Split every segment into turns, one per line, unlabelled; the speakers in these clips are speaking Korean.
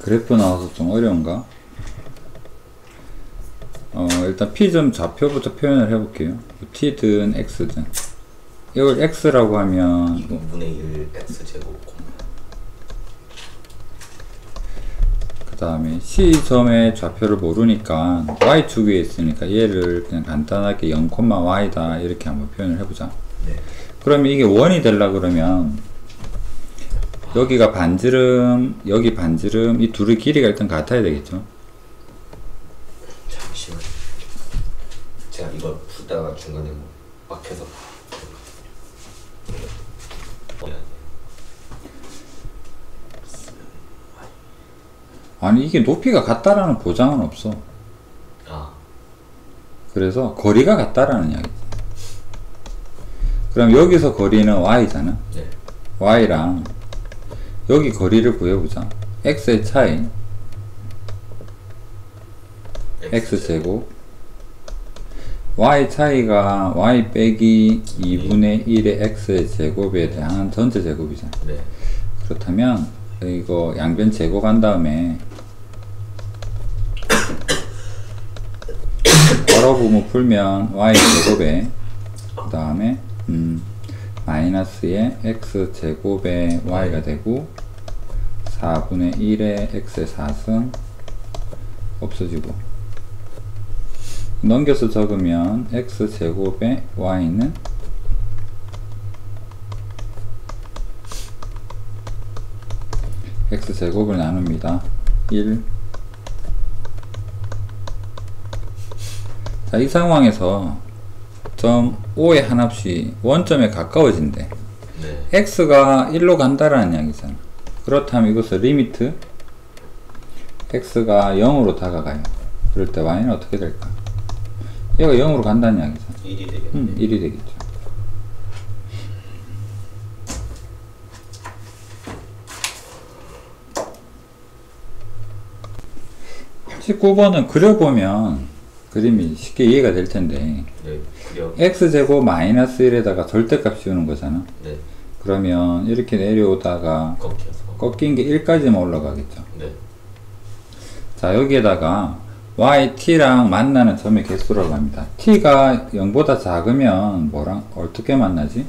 그래프 나와서 좀 어려운가? 일단 P점 좌표부터 표현을 해볼게요. T든 X든. 이걸 X라고 하면
2분의 1 X제곱
그 다음에 C점의 좌표를 모르니까 Y축에 있으니까 얘를 그냥 간단하게 0,Y다 이렇게 한번 표현을 해보자.
네.
그러면 이게 원이 되려고 그러면 여기가 반지름, 여기 반지름, 이 둘의 길이가 일단 같아야 되겠죠.
잠시만. 제가 이걸 풀다가 중간에 뭐 막혀서.
아니 이게 높이가 같다라는 보장은 없어.
아.
그래서 거리가 같다라는 이야기지. 그럼 여기서 거리는 y잖아.
네.
y랑 여기 거리를 구해보자. x의 차이 x제곱 y 차이가 y 빼기 2분의 1의 x의 제곱에 대한 전체 제곱이잖아.
네.
그렇다면 이거 양변 제곱한 다음에 괄호 부분 풀면 y 제곱에 그 다음에 마이너스의 x 제곱의 y가 되고 4분의 1의 x의 4승 없어지고 넘겨서 적으면 x 제곱의 y는 x 제곱을 나눕니다. 1. 자, 이 상황에서 점 O의 한 합이 원점에 가까워진대.
네.
x가 1로 간다라는 이야기잖아. 그렇다면 이것을 리미트 x가 0으로 다가가요. 그럴 때 y는 어떻게 될까? 얘가 0으로 간다는 이야기잖아.
1이 되겠네.
1이 되겠죠. (19번은) 그려보면 그림이 쉽게 이해가 될 텐데
네. 그려.
x제곱 마이너스 1에다가 절대값 씌우는 거잖아.
네.
그러면 이렇게 내려오다가
꺾여서.
꺾인 게 1까지만 올라가겠죠.
네.
자, 여기에다가 yt랑 만나는 점의 개수라고 합니다. t가 0보다 작으면 뭐랑 어떻게 만나지?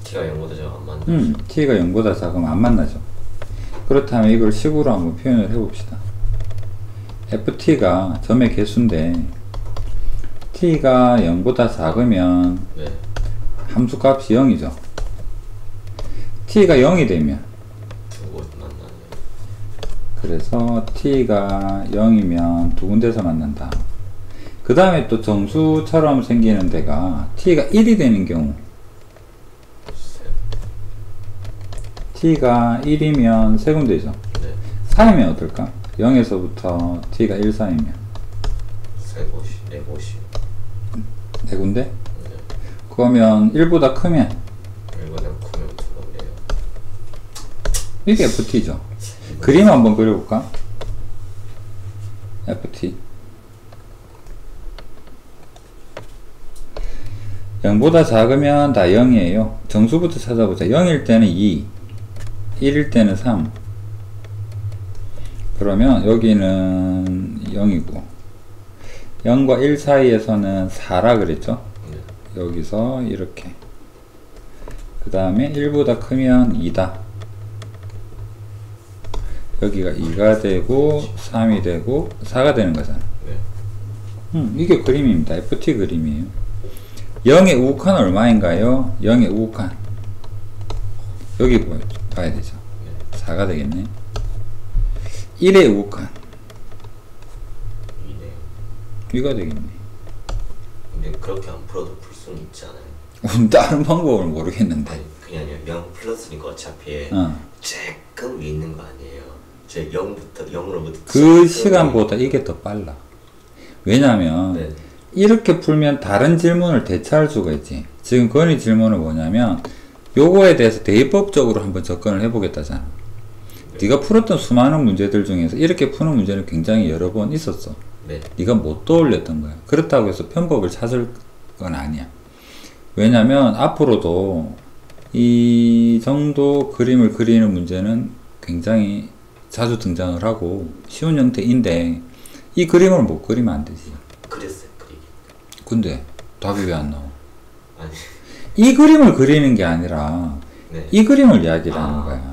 t가 0보다 작으면 안 만나죠.
t가 0보다 작으면 안 만나죠. 그렇다면 이걸 식으로 한번 표현을 해봅시다. ft가 점의 개수인데 t가 0보다 작으면
네.
함수값이 0이죠. t가 0이 되면
두 곳 만나네요.
그래서 t가 0이면 두 군데서 만난다. 그 다음에 또 정수처럼 생기는 데가 t가 1이 되는 경우 t가 1이면 세 군데죠.
네.
4이면 어떨까? 0에서부터 t가 1 사이면
세 곳이, 네 곳이.
네 군데?
네.
그러면 1보다 크면
1보다 크면 두 군데요.
이게 ft죠. 그림 한번 그려볼까? ft 0보다 작으면 다 0이에요. 정수부터 찾아보자. 0일 때는 2, 1일 때는 3. 그러면 여기는 0이고 0과 1 사이에서는 4라 그랬죠?
네.
여기서 이렇게 그 다음에 1보다 크면 2다. 여기가 2가 되고 3이 되고 4가 되는 거잖아.
네.
이게 그림입니다. ft 그림이에요. 0의 우극한 얼마인가요? 0의 우극한 여기 봐야 되죠.
네.
4가 되겠네. 1의 우극한
2네요.
2가 되겠네.
근데 그렇게 안 풀어도 풀 수는 있지 않아요?
다른 방법을 모르겠는데.
아니 그게 아니라 0 플러스니까 어차피 조금 위에 있는 거 아니에요? 제 0부터 0으로부터
그 시간보다 이게 더 빨라. 왜냐면
네.
이렇게 풀면 다른 질문을 대체할 수가 있지. 지금 건의 질문은 뭐냐면 요거에 대해서 대입법적으로 한번 접근을 해보겠다잖아. 네가 풀었던 수많은 문제들 중에서 이렇게 푸는 문제는 굉장히 여러 번 있었어.
네.
네가 못 떠올렸던 거야. 그렇다고 해서 편법을 찾을 건 아니야. 왜냐면 앞으로도 이 정도 그림을 그리는 문제는 굉장히 자주 등장을 하고 쉬운 형태인데 이 그림을 못 그리면 안 되지.
그렸어요, 그림.
근데 답이 왜 안 나와?
아니.
이 그림을 그리는 게 아니라
네.
이 그림을 이야기를 하는 거야.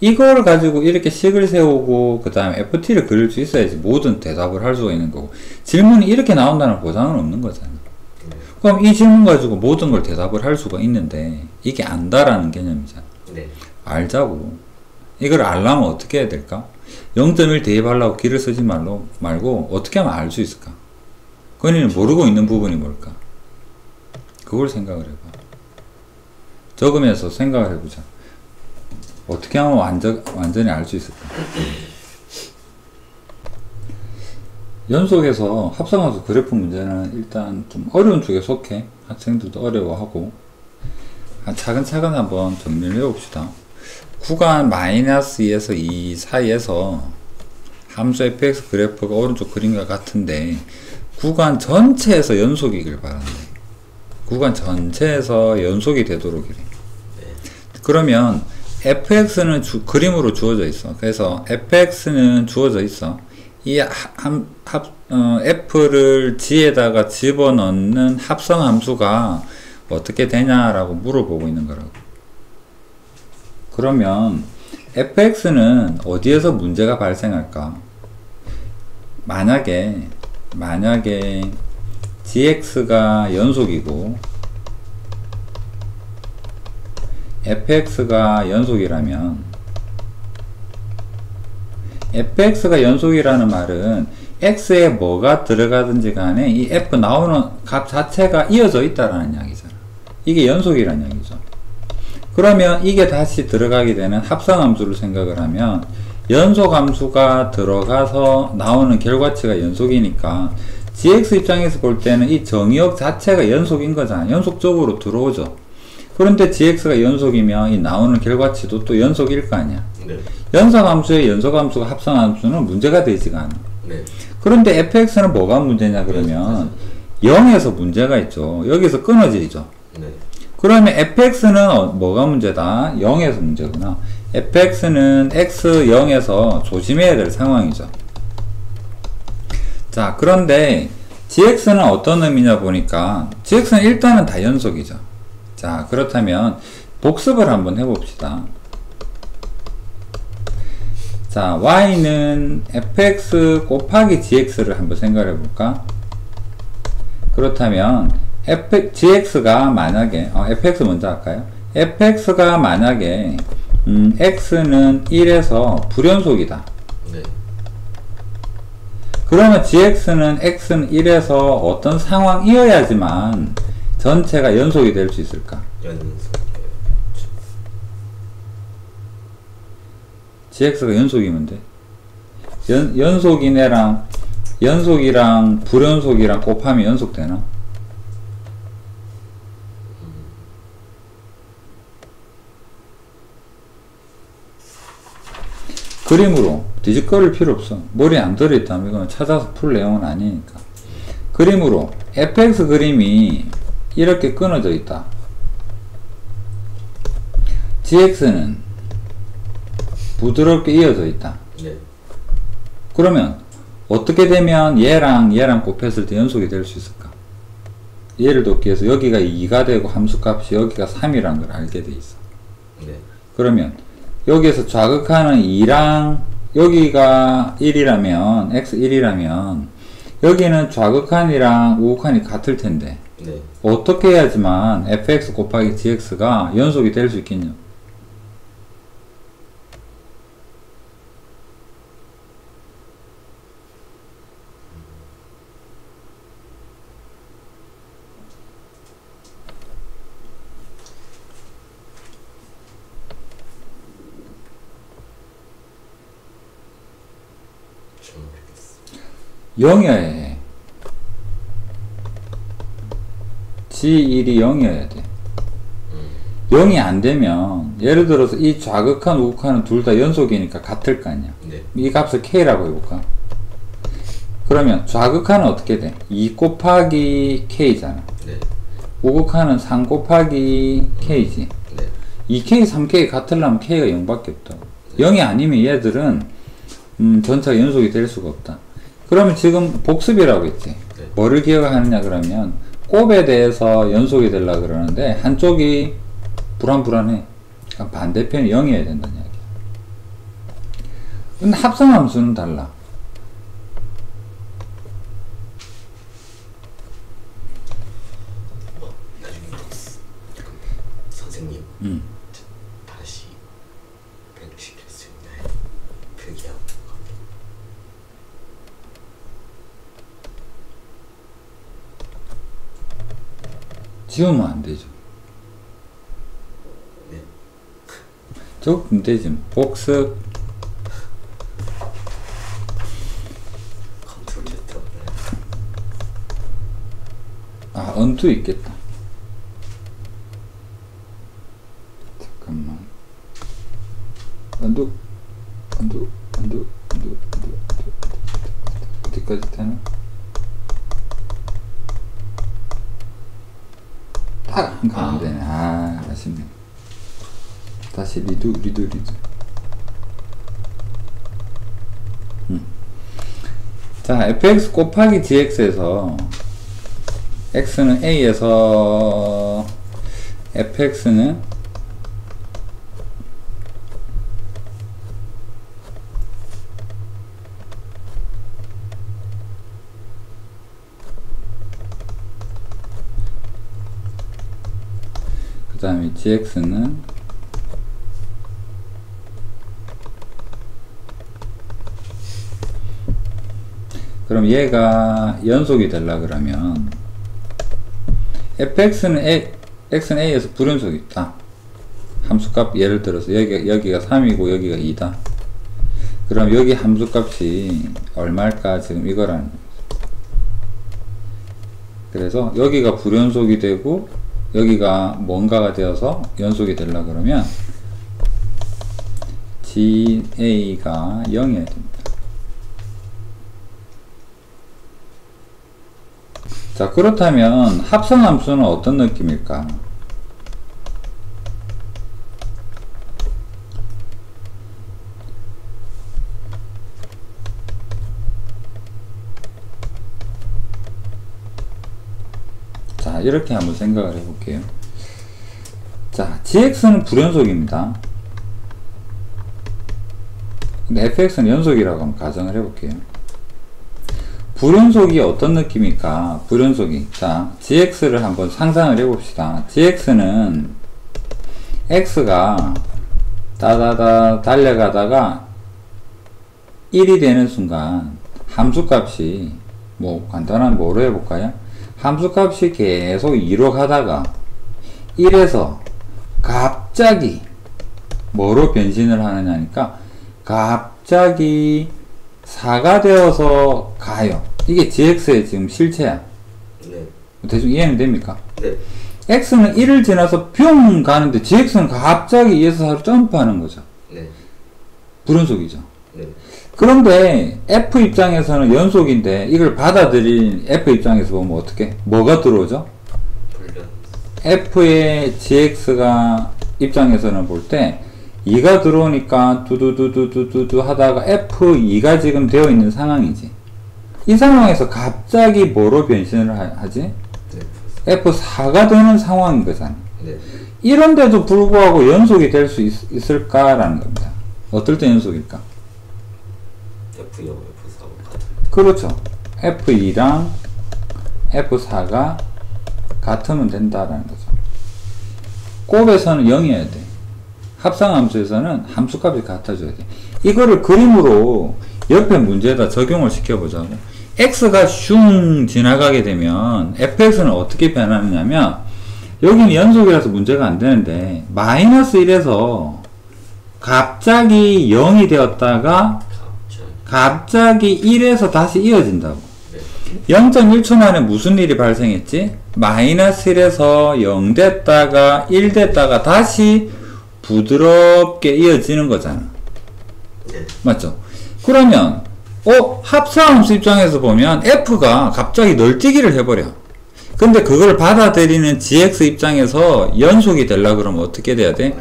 이걸 가지고 이렇게 식을 세우고 그 다음에 FT를 그릴 수 있어야지 모든 대답을 할 수가 있는 거고 질문이 이렇게 나온다는 보장은 없는 거잖아. 그럼 이 질문 가지고 모든 걸 대답을 할 수가 있는데 이게 안다라는 개념이잖아.
네.
알자고. 이걸 알려면 어떻게 해야 될까? 0.1 대입하려고 길을 쓰지 말고 어떻게 하면 알 수 있을까? 건이는 모르고 있는 부분이 뭘까? 그걸 생각을 해봐. 적으면서 생각을 해보자. 어떻게 하면 완전히 알 수 있을까? 연속에서 합성함수 그래프 문제는 일단 좀 어려운 쪽에 속해. 학생들도 어려워하고. 차근차근 한번 정리를 해봅시다. 구간 -2에서 2 사이에서 함수 fx 그래프가 오른쪽 그림과 같은데 구간 전체에서 연속이길 바란대. 구간 전체에서 연속이 되도록 이래. 그러면 fx는 그림으로 주어져 있어. 그래서 fx는 주어져 있어. 이 f를 g에다가 집어넣는 합성 함수가 어떻게 되냐라고 물어보고 있는 거라고. 그러면 fx는 어디에서 문제가 발생할까? 만약에 gx가 연속이고 fx가 연속이라면 fx가 연속이라는 말은 x에 뭐가 들어가든지 간에 이 f 나오는 값 자체가 이어져 있다라는 이야기잖아. 이게 연속이라는 이야기죠. 그러면 이게 다시 들어가게 되는 합성함수를 생각을 하면 연속함수가 들어가서 나오는 결과치가 연속이니까 gx 입장에서 볼 때는 이 정의역 자체가 연속인 거잖아. 연속적으로 들어오죠. 그런데 gx가 연속이면 이 나오는 결과치도 또 연속일 거 아니야.
네.
연속함수의 연속함수가 합성함수는 문제가 되지가 않아.
네.
그런데 fx는 뭐가 문제냐 그러면 0에서 문제가 있죠. 여기서 끊어지죠.
네.
그러면 fx는 뭐가 문제다? 0에서 문제구나. fx는 x 0에서 조심해야 될 상황이죠. 자, 그런데 gx는 어떤 의미냐 보니까 gx는 일단은 다 연속이죠. 자, 그렇다면 복습을 한번 해봅시다. 자, y는 fx 곱하기 gx를 한번 생각해 볼까? 그렇다면 gx가 만약에 fx 먼저 할까요? fx가 만약에 x는 1에서 불연속이다.
네.
그러면 gx는 x는 1에서 어떤 상황이어야지만 전체가 연속이 될 수 있을까? gx가 연속이면 돼. 연속이랑 불연속이랑 곱하면 연속되나? 그림으로 뒤집거릴 필요 없어. 머리에 안 들어있다면 이건 찾아서 풀 내용은 아니니까. 그림으로 fx 그림이 이렇게 끊어져 있다. gx는 부드럽게 이어져 있다.
네.
그러면 어떻게 되면 얘랑 곱했을 때 연속이 될 수 있을까? 예를 들기 위해서 여기가 2가 되고 함수값이 여기가 3이라는 걸 알게 돼 있어.
네.
그러면 여기에서 좌극하는 2랑 여기가 1이라면 x1이라면 여기는 좌극한이랑 우극한이 같을 텐데
네.
어떻게 해야지만 fx 곱하기 gx가 연속이 될 수 있겠냐?
좀 모르겠어.
0이어야 해. G1이 0이어야 돼. 0이 안 되면 예를 들어서 이 좌극한 우극한은 둘 다 연속이니까 같을 거 아니야.
네.
이 값을 K라고 해볼까? 그러면 좌극한은 어떻게 돼? 2 곱하기 K잖아.
네.
우극한은 3 곱하기 K지.
네.
2K, 3K 같으려면 K가 0밖에 없다고. 0이 아니면 얘들은 전체가 연속이 될 수가 없다. 그러면 지금 복습이라고 했지.
네.
뭐를 기억하느냐 그러면 곱에 대해서 연속이 되려고 그러는데 한쪽이 불안불안해. 그러니까 반대편이 0이어야 된다는 이야기야. 근데 합성함수는 달라.
나중에 선생님 다시 배치시킬 수 있나요? 표기하고
지우면 안 되죠.
네.
적으면 되지. 복습.
컨트롤 Z 없나요?
아, 언투 있겠다. 잠깐만. 언두. 어디까지 되나? 딱! 안 되네. 아, 아쉽네. 다시 리드. 자, fx 곱하기 gx에서 x는 a에서 fx는 그 다음에 gx는 그럼 얘가 연속이 되려 그러면 fx는 x는 a에서 불연속이 있다. 함수값 예를 들어서 여기가 3이고 여기가 2다. 그럼 여기 함수값이 얼마일까? 지금 이거라는 거죠. 그래서 여기가 불연속이 되고 여기가 뭔가가 되어서 연속이 되려 그러면 GA가 0이어야 됩니다. 자, 그렇다면 합성함수는 어떤 느낌일까? 자, 이렇게 한번 생각을 해볼게요. 자, gx는 불연속입니다. 근데 fx는 연속이라고 한번 가정을 해볼게요. 불연속이 어떤 느낌일까? 불연속이. 자, gx를 한번 상상을 해봅시다. gx는 x가 따다다 달려가다가 1이 되는 순간 함수값이 뭐 간단한 뭐로 해볼까요? 함수값이 계속 2로 가다가 1에서 갑자기 뭐로 변신을 하느냐니까 갑자기 4가 되어서 가요. 이게 gx의 지금 실체야.
네.
대충 이해는 됩니까?
네.
x는 1을 지나서 뿅 가는데 gx는 갑자기 2에서 4로 점프하는 거죠.
네.
불연속이죠.
네.
그런데 f 입장에서는 연속인데 이걸 받아들인 f 입장에서 보면 어떻게? 뭐가 들어오죠?
불연.
f의 gx가 입장에서는 볼 때 2가 들어오니까 두두두두두두 하다가 F2가 지금 되어 있는 상황이지. 이 상황에서 갑자기 뭐로 변신을 하지?
네.
F4가 되는 상황인 거잖아.
네.
이런데도 불구하고 연속이 될 수 있을까라는 겁니다. 어떨 때 연속일까?
F0, F4가 같은.
그렇죠. F2랑 F4가 같으면 된다라는 거죠. 곱에서는 0이어야 돼. 합성함수에서는 함수값이 같아져야 돼. 이거를 그림으로 옆에 문제에다 적용을 시켜보자고. x가 슝 지나가게 되면 fx는 어떻게 변하느냐면 여기는 연속이라서 문제가 안 되는데 마이너스 1에서 갑자기 0이 되었다가 갑자기 1에서 다시 이어진다고. 0.1초 만에 무슨 일이 발생했지? 마이너스 1에서 0 됐다가 1 됐다가 다시 부드럽게 이어지는 거잖아.
네.
맞죠? 그러면 합성함수 입장에서 보면 f가 갑자기 널뛰기를 해버려. 근데 그걸 받아들이는 gx 입장에서 연속이 되려고 그러면 어떻게 돼야 돼?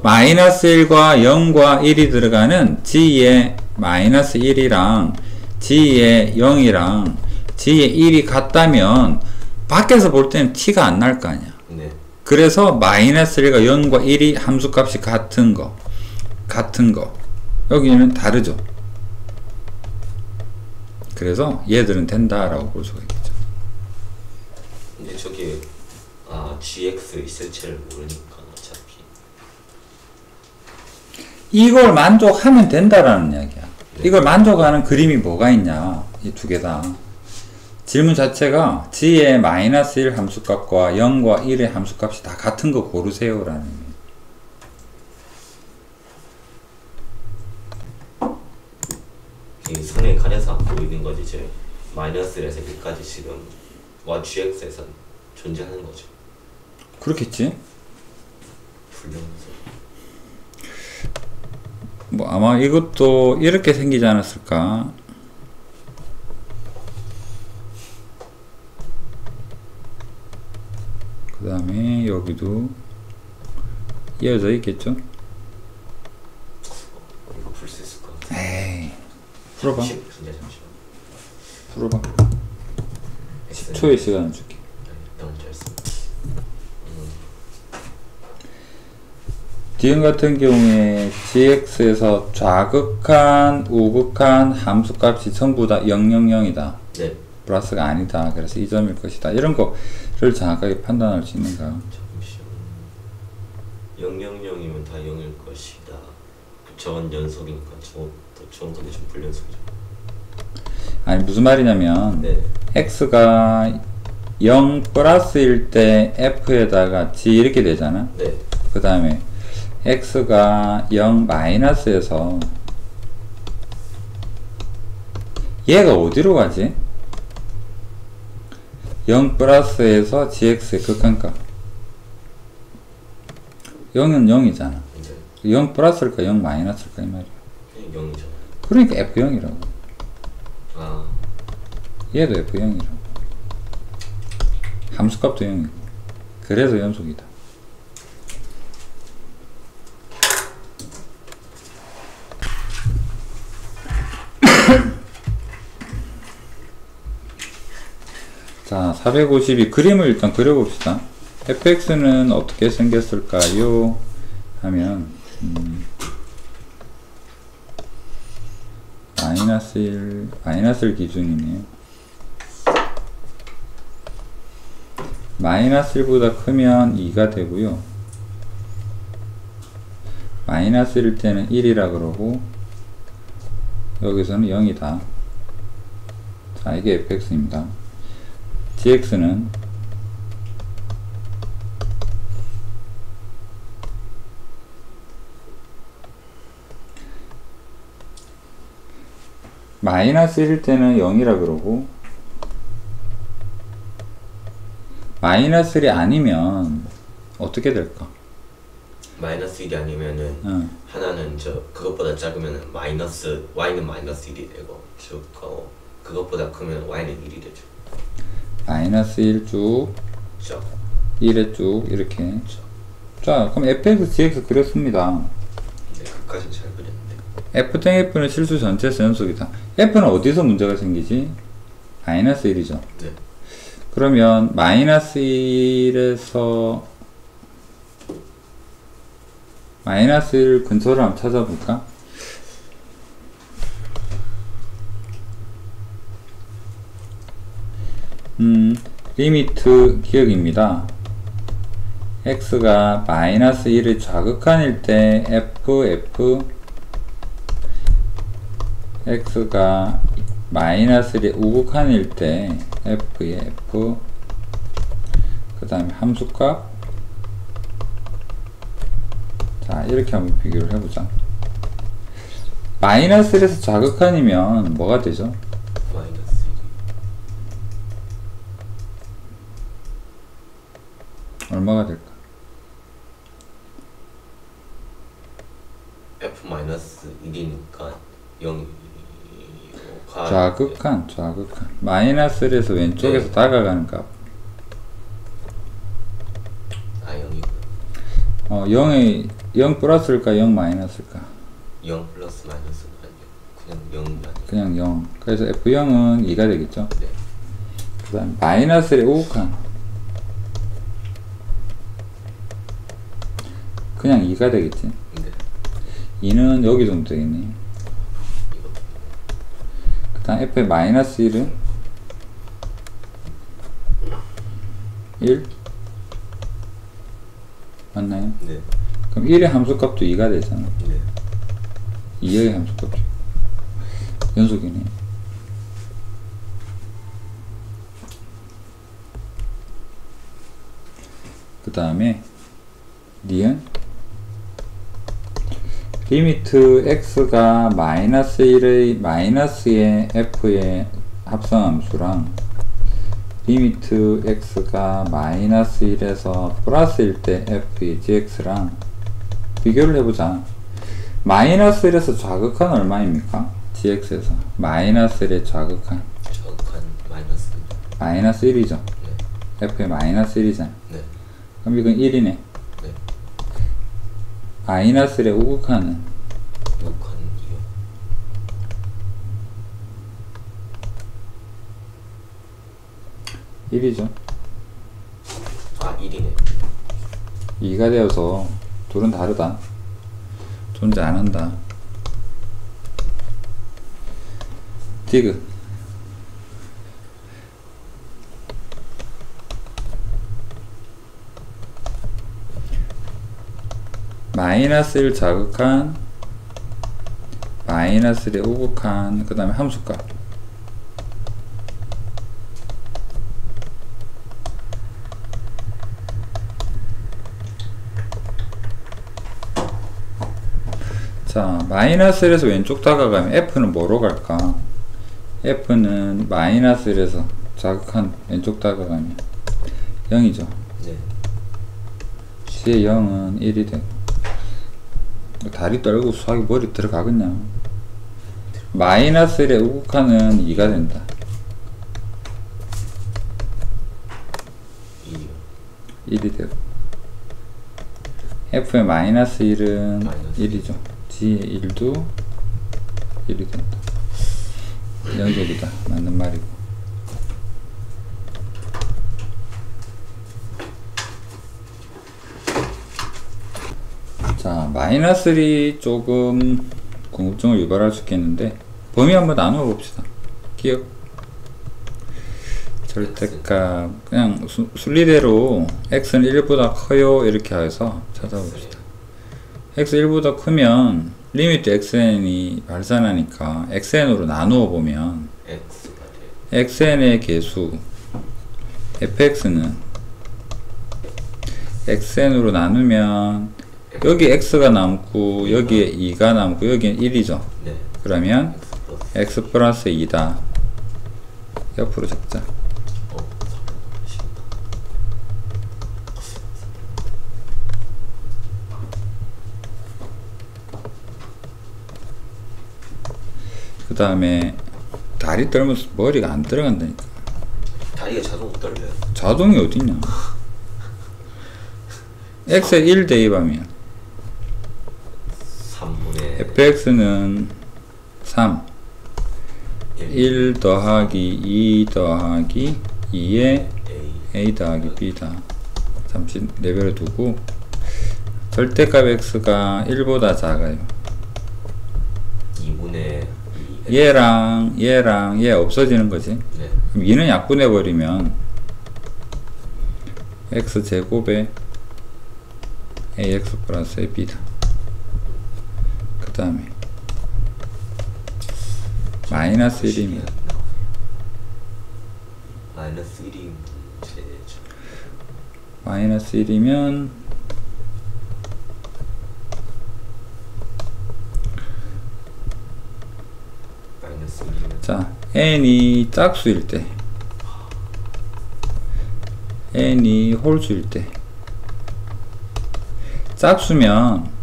마이너스 1과 0과 1이 들어가는 G의 마이너스 1이랑 G의 0이랑 G의 1이 같다면 밖에서 볼 때는 T가 안 날 거 아니야.
네.
그래서 마이너스 1과 0과 1이 함수값이 같은 거. 여기는 다르죠. 그래서 얘들은 된다라고 볼 수가 있겠죠.
근데 저기 GX 있을지를 모르니까 어차피
이걸 만족하면 된다라는 이야기야.
네.
이걸 만족하는 그림이 뭐가 있냐. 이 두 개 다. 질문 자체가 G의 마이너스 1 함수값과 0과 1의 함수값이 다 같은 거 고르세요라는 의미.
이 선에 가려서 안 보이는 거지. 이제 마이너스 1에서 1까지 지금 GX에서 존재하는 거죠.
그렇겠지?
불량수.
뭐 아마 이것도 이렇게 생기지 않았을까? 그 다음에 여기도 이어져 있겠죠?
이거 풀 수 있을 것 같아.
에이, 풀어봐.
잠시만.
풀어봐. 10초의 시간을 줄게.
너무 짧습니다.
디귿 같은 경우에 gx에서 좌극한, 우극한 함수값이 전부 다 000이다.
네.
플러스가 아니다. 그래서 이 점일 것이다. 이런 거를 정확하게 판단할 수 있는가?
잠시만. 000이면 다 0일 것이다. 저건 연속이니까 저건 좀 불연속이죠.
아니 무슨 말이냐면
네.
x가 0 플러스일 때 f에다가 g 이렇게 되잖아.
네.
그 다음에 x가 0 마이너스에서 얘가 어디로 가지? 0 플러스에서 gx의 극한값 0은 0이잖아.
네.
0 플러스일까 0 마이너스일까 이 말이야.
0이죠.
그러니까 f0이라고.
아.
얘도 f0이라고. 함수값도 0이고. 그래서 연속이다. 자, 452 그림을 일단 그려봅시다. fx는 어떻게 생겼을까요? 하면 마이너스 1 기준이네요. 마이너스 1보다 크면 2가 되고요. 마이너스 1일 때는 1이라 그러고 여기서는 0이다. 자, 이게 fx입니다. gx는 마이너스 1일 때는 0이라 그러고 마이너스 1이 아니면 어떻게 될까?
마이너스 1이 아니면은 하나는 그것보다 작으면은 마이너스 y는 마이너스 1이 되고 쭉 그것보다 크면 y는 1이 되죠.
마이너스 1 쭉 1에 쭉 이렇게 자 그럼 fx, gx 그렸습니다.
네, 그까진 잘 그렸는데
f 땡 f는 실수 전체에서 연속이다. f는 어디서 문제가 생기지? 마이너스 1이죠.
네.
그러면 마이너스 1에서 마이너스 1 근처를 한번 찾아볼까? 리미트 기억입니다. x가 마이너스 1의 좌극한일 때 x가 마이너스 1의 우극한일 때 f의 f 그 다음에 함수값 자 이렇게 한번 비교를 해보자. 마이너스 1에서 좌극한이면 뭐가 되죠?
마이너스 1이
얼마가 될까?
f 마이너스 1이니까 0이
좌극한 마이너스 1에서 왼쪽에서 다가가는 값
0이고요.
0의 0 플러스일까 0 마이너스일까?
0 플러스 마이너스 아니요. 그냥 0이 아니에요.
그냥 0. 그래서 F0은 2가 되겠죠?
네.
그 다음 마이너스의 우극한 그냥 2가 되겠지?
네.
2는 여기 정도 되겠네.
이거.
그 다음 F의 마이너스 1은 1 맞나요?
네.
그럼 1의 함수값도 2가 되잖아.
네.
2의 함수값이 연속이네. 그 다음에 니은 리미트 x가 마이너스 1의 마이너스의 f의 합성함수랑 리미트 x가 마이너스 1에서 플러스일 때 f의 gx랑 비교를 해보자. 마이너스 1에서 좌극한 얼마입니까? gx에서 마이너스 1의 좌극한 마이너스 1이죠.
네.
f의 마이너스 1이잖아.
네.
그럼 이건 1이네.
네.
마이너스 1의 우극한은 1이죠.
아 1이네.
2가 되어서 둘은 다르다. 존재 안한다. 디귿 마이너스 1 자극한 마이너스 1의 우극한 그 다음에 함수값 자 마이너스 1에서 왼쪽 다가가면 F는 뭐로 갈까? F는 마이너스 1에서 자극한 왼쪽 다가가면 0이죠.
네.
C의 0은 1이 되고 다리 떨고 수학이 머리 들어가겠냐. 마이너스 1의 우극한은 2가 된다. 1이 되고 F의 마이너스 1은 1이죠. G의 1도 1이 된다. 연속이다. 맞는 말이고. 자, 마이너스 1이 조금 궁금증을 유발할 수 있겠는데 범위 한번 나누어 봅시다. 기억 절대값 그냥 순리대로 x는 1보다 커요 이렇게 해서 찾아봅시다. x 1보다 크면 리미트 xn이 발산하니까 xn으로 나누어 보면 xn의 개수 fx는 xn으로 나누면 여기 x가 남고 여기에 2가 남고 여기는 1이죠.
네.
그러면 x 플러스 2다. 옆으로 적자. 그 다음에 다리 떨면서 머리가 안 들어간다니까.
다리가 자동으로 떨려요.
자동이 어딨냐. x에 1 대입하면
3분의
fx는 3 1 더하기 2 더하기 2에 a 더하기 b다. 잠시 레벨을 두고 절대값 x가 1보다 작아요.
2분의
얘랑 얘 없어지는 거지.
네.
그럼 2는 약분해 버리면 x 제곱에 ax 플러스 b다. 그 다음에 마이너스 1이면
마이너스 1이 문제죠.
마이너스 1이면
마이너스 1이면
자 n이 짝수일 때 n이 홀수일 때 짝수면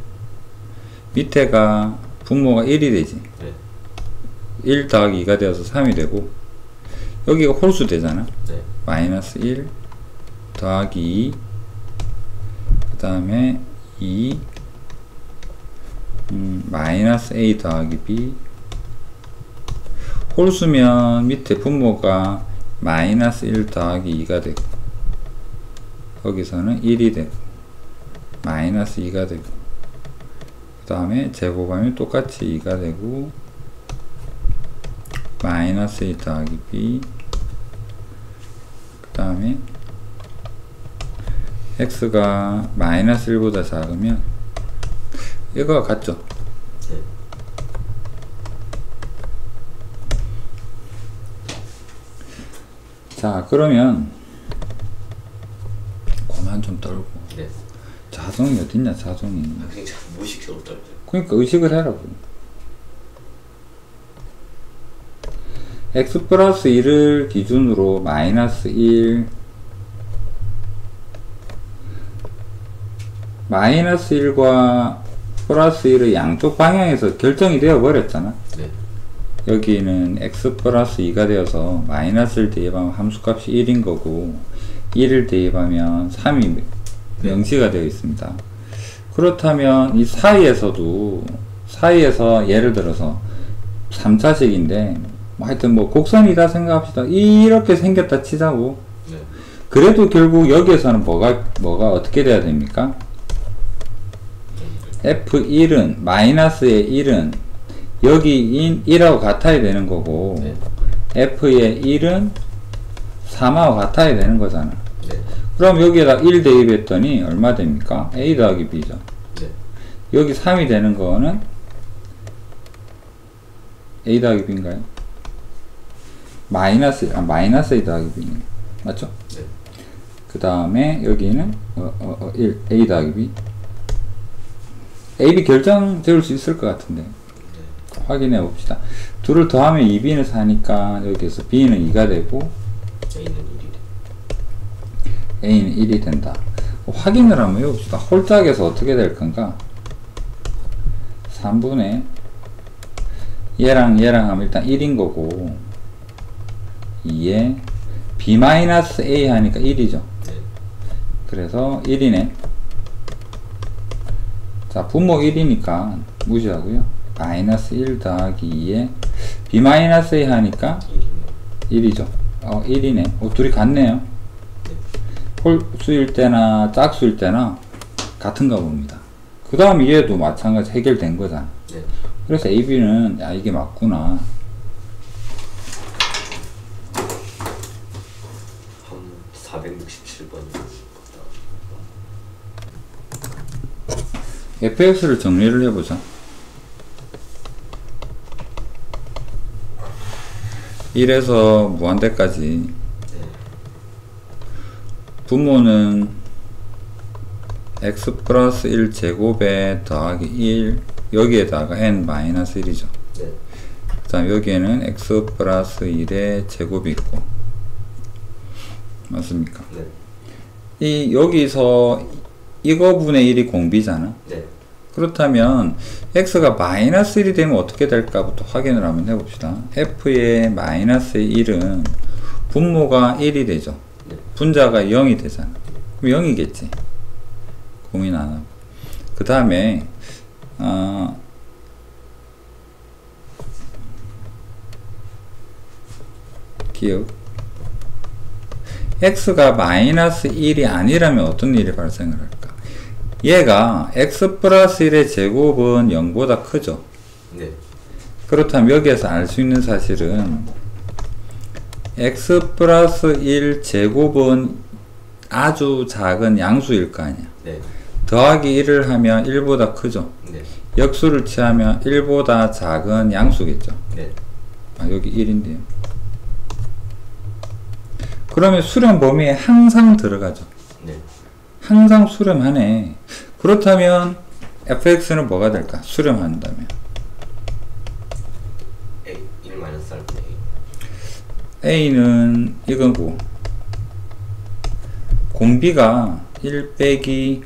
밑에가 분모가 1이 되지.
네.
1 더하기 2가 되어서 3이 되고 여기가 홀수 되잖아.
네.
마이너스 1 더하기 2 그 다음에 2 마이너스 a 더하기 b. 홀수면 밑에 분모가 마이너스 1 더하기 2가 되고, 거기서는 1이 되고, 마이너스 2가 되고, 그 다음에 제곱하면 똑같이 2가 되고, 마이너스 2 더하기 b, 그 다음에 x가 마이너스 1보다 작으면 이거와 같죠? 자, 그러면 고만 좀 떨고.
네.
자성이 어딨냐, 자성이.
그냥 무의식적으로 떨어져요.
그러니까 의식을 해라고. x 플러스 1을 기준으로 마이너스 1, 마이너스 1과 플러스 1의 양쪽 방향에서 결정이 되어 버렸잖아.
네.
여기는 x 플러스 2가 되어서 마이너스를 대입하면 함수값이 1인 거고, 1을 대입하면 3이 명시가 되어 있습니다. 그렇다면 이 사이에서 예를 들어서 3차식인데 하여튼 뭐 곡선이다 생각합시다. 이렇게 생겼다 치자고.
네.
그래도 결국 여기에서는 뭐가 어떻게 돼야 됩니까? F1은 마이너스의 1은 여기인 1하고 같아야 되는 거고,
네.
F의 1은 3하고 같아야 되는 거잖아.
네.
그럼 여기에다 1 대입했더니 얼마 됩니까? A 더하기 B죠.
네.
여기 3이 되는 거는 A 더하기 B인가요? 마이너스 A 더하기 B네. 맞죠?
네.
그 다음에 여기는 1, A 더하기 B. A, B 결정 지을 수 있을 것 같은데.
네.
확인해 봅시다. 둘을 더하면 2B는 4니까 여기서 B는 2가 되고 A는 1이 된다. 확인을 한번 해봅시다. 홀짝에서 어떻게 될 건가? 3분의 얘랑 하면 일단 1인 거고, 2에 B-A 하니까 1이죠.
네.
그래서 1이네. 자, 분모 1이니까 무시하고요. 마이너스 1 더하기 2에 B-A 하니까 1이죠. 1이네. 둘이 같네요.
네.
홀수일 때나 짝수일 때나 같은가 봅니다. 그 다음 얘도 마찬가지 해결된 거잖아.
네.
그래서 AB는 야, 이게 맞구나.
한 467번.
fx를 정리를 해보자. (1에서) 무한대까지 분모는 x 플러스 1 제곱에 더하기 1, 여기에다가 n-1이죠.
네.
그 다음 여기에는 x 플러스 1의 제곱이 있고, 맞습니까?
네.
여기서 이거분의 1이 공비잖아.
네.
그렇다면 x가 마이너스 1이 되면 어떻게 될까부터 확인을 한번 해봅시다. f의 마이너스의 1은 분모가 1이 되죠.
네.
분자가 0이 되잖아. 그럼 0이겠지. 고민 안 하고. 그 다음에 기억. x가 마이너스 1이 아니라면 어떤 일이 발생을 할까? 얘가 x 플러스 1의 제곱은 0보다 크죠.
네.
그렇다면 여기에서 알 수 있는 사실은 x 플러스 1 제곱은 아주 작은 양수일 거 아니야.
네.
더하기 1을 하면 1보다 크죠.
네.
역수를 취하면 1보다 작은 양수겠죠.
네.
여기 1인데요. 그러면 수렴 범위에 항상 들어가죠.
네.
항상 수렴하네. 그렇다면 fx는 뭐가 될까? 수렴한다면
A 1 마이너스 알파
a는 이거고, 공비가 1 빼기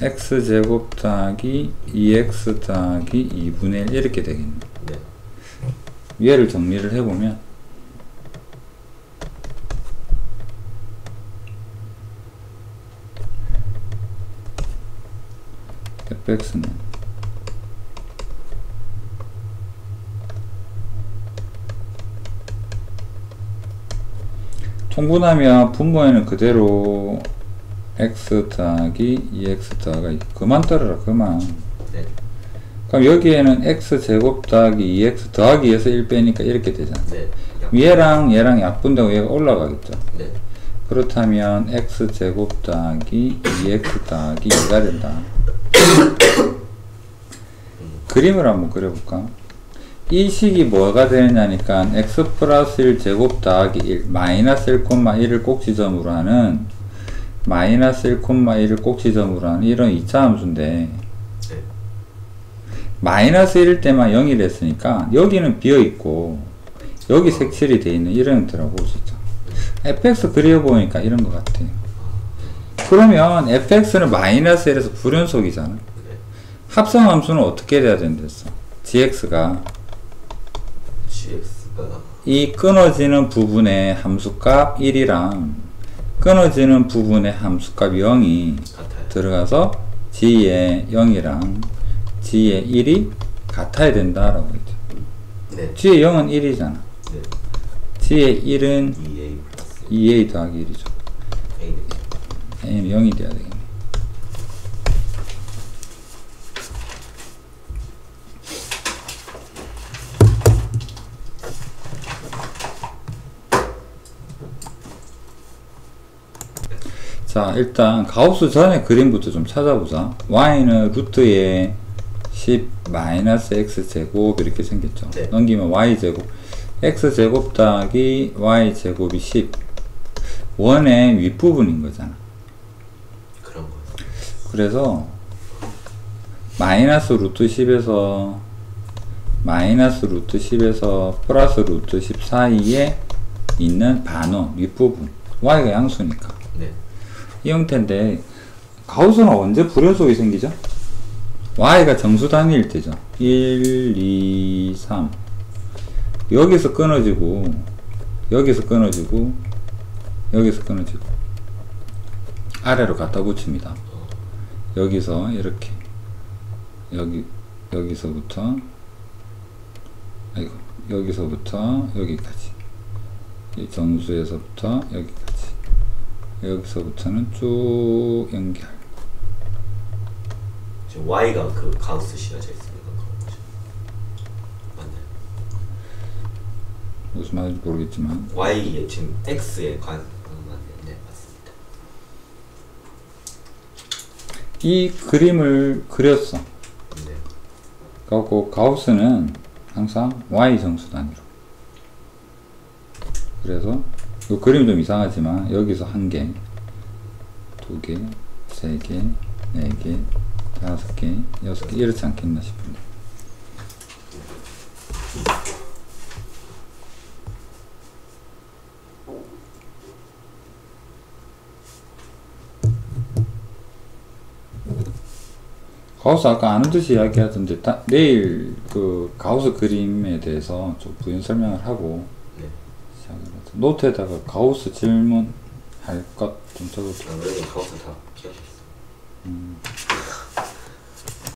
x제곱 더하기 2x 더하기 2분의 1 이렇게 되겠네.
네.
얘를 정리를 해보면 fx는 통분하면 분모에는 그대로 x 더하기 2x 더하기 그만 떨어라 그만.
네.
그럼 여기에는 x제곱 더하기 2x 더하기 2에서 1 빼니까 이렇게 되잖아.
네.
얘랑 약분되고 얘가 올라가겠죠.
네.
그렇다면 x제곱 더하기 2x 더하기 2가 된다. 그림을 한번 그려볼까? 이 식이 뭐가 되느냐니까 x 플러스 1 제곱 더하기 1 마이너스 1,1을 꼭 지점으로 하는 마이너스 1,1을 꼭 지점으로 하는 이런 2차 함수인데
네.
마이너스 1일 때만 0이 됐으니까 여기는 비어있고 여기 색칠이 되어 있는 이런 형태라고 볼 수 있죠. fx 그려보니까 이런 것 같아요. 그러면 fx는 마이너스 1에서 불연속이잖아.
네.
합성함수는 어떻게 돼야 된댔어? gx가 이 끊어지는 부분의 함수값 1이랑 끊어지는 부분의 함수값 0이
같아요.
들어가서 g의 0이랑 g의 1이 같아야 된다라고 했죠.
네.
g의 0은 1이잖아.
네.
g의 1은
2a 플러스
2a 더하기 1이죠.
a는
a는 0이 돼야 되겠네. 자, 일단 가우스 전의 그림부터 좀 찾아보자. y는 루트에 10 마이너스 x제곱 이렇게 생겼죠.
네.
넘기면 y제곱 x제곱 더하기 y제곱이 10 원의 윗부분인 거잖아.
그런 거.
그래서 마이너스 루트 10에서 마이너스 루트 10에서 플러스 루트 10 사이에 있는 반원 윗부분 y가 양수니까
네.
이 형태인데 가우스는 언제 불연속이 생기죠? y가 정수 단위일 때죠. 1, 2, 3 여기서 끊어지고 여기서 끊어지고 여기서 끊어지고 아래로 갖다 붙입니다. 여기서 이렇게 여기서부터 아이고 여기서부터 여기까지 이 정수에서부터 여기까지 여기서부터는 쭉 연결.
지금 y가 그 가우스 씌워져 있으니까 그런 거죠. 맞나요?
무슨 말인지 모르겠지만
y에 지금 x에 맞네. 네, 맞습니다.
이 그림을 그렸어.
네.
그리고 가우스는 항상 y 정수 단위로. 그래서 이 그림 좀 이상하지만 여기서 한 개, 두 개, 세 개, 네 개, 다섯 개, 여섯 개 이렇지 않겠나 싶은데. 가우스 아까 아는 듯이 이야기하던데 내일 그 가우스 그림에 대해서 좀 부연 설명을 하고
네.
시작을 하자. 노트에다가 가우스 질문 할 것 좀 적어줘.
아, 원래 가우스 다 기억했어.